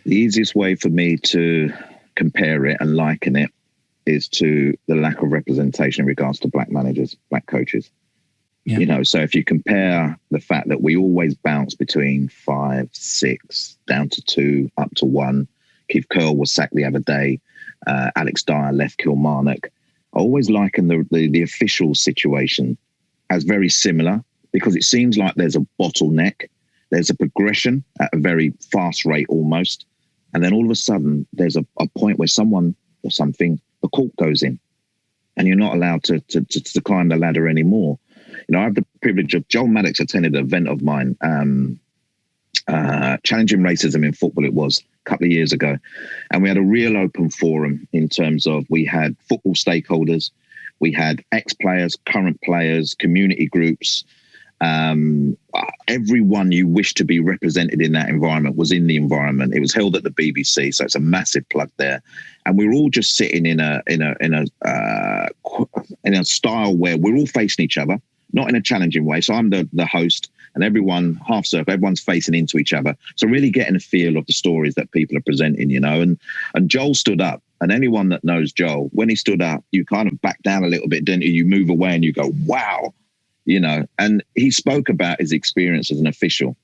The easiest way for me to compare it and liken it is to the lack of representation in regards to black managers, black coaches. Yeah. You know, so if you compare the fact that we always bounce between 5, 6, down to 2, up to 1. Keith Curl was sacked the other day. Alex Dyer left Kilmarnock. I always liken the official situation as very similar, because it seems like there's a bottleneck. There's a progression at a very fast rate almost. And then all of a sudden, there's a point where someone or something, the cork goes in, and you're not allowed to climb the ladder anymore. You know, I have the privilege of Joel Maddox attended an event of mine, challenging racism in football. It was a couple of years ago. And we had a real open forum in terms of, we had football stakeholders, we had ex-players, current players, community groups. Everyone you wish to be represented in that environment was in the environment. It was held at the BBC, so it's a massive plug there. And we were all just sitting in a style where we're all facing each other, not in a challenging way. So I'm the host, and everyone, half circle, everyone's facing into each other. So really getting a feel of the stories that people are presenting, you know. And Joel stood up, and anyone that knows Joel, when he stood up, you kind of back down a little bit, didn't you? You move away and you go, wow, you know. And he spoke about his experience as an official.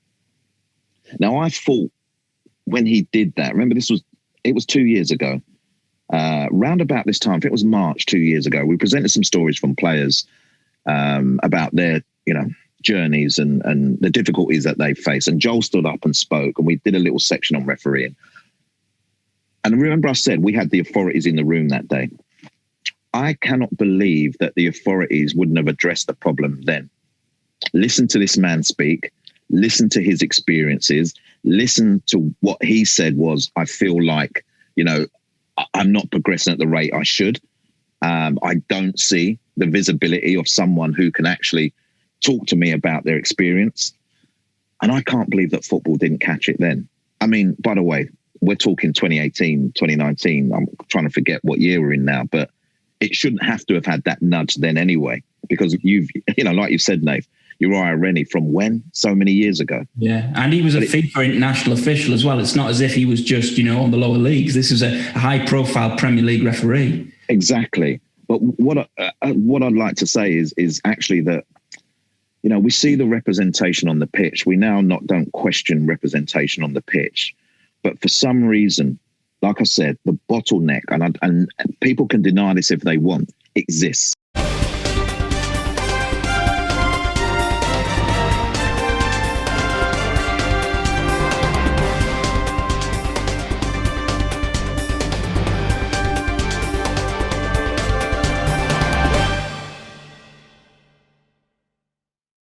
Now, I thought when he did that, remember it was 2 years ago, round about this time, I think it was March 2 years ago, we presented some stories from players about their, you know, journeys and the difficulties that they face. And Joel stood up and spoke, and we did a little section on refereeing. And remember, I said we had the authorities in the room that day. I cannot believe that the authorities wouldn't have addressed the problem then. Listen to this man speak, listen to his experiences, listen to what he said was, I feel like, you know, I'm not progressing at the rate I should. I don't see the visibility of someone who can actually talk to me about their experience. And I can't believe that football didn't catch it then. I mean, by the way, we're talking 2018, 2019. I'm trying to forget what year we're in now, but it shouldn't have to have had that nudge then anyway, because you know, like you said, Nave, Uriah Rennie from when? So many years ago. Yeah, and he was a FIFA international official as well. It's not as if he was just, you know, on the lower leagues. This was a high-profile Premier League referee. Exactly. But what I'd like to say is actually that, you know, we see the representation on the pitch. We now don't question representation on the pitch. But for some reason, like I said, the bottleneck, and people can deny this if they want, exists.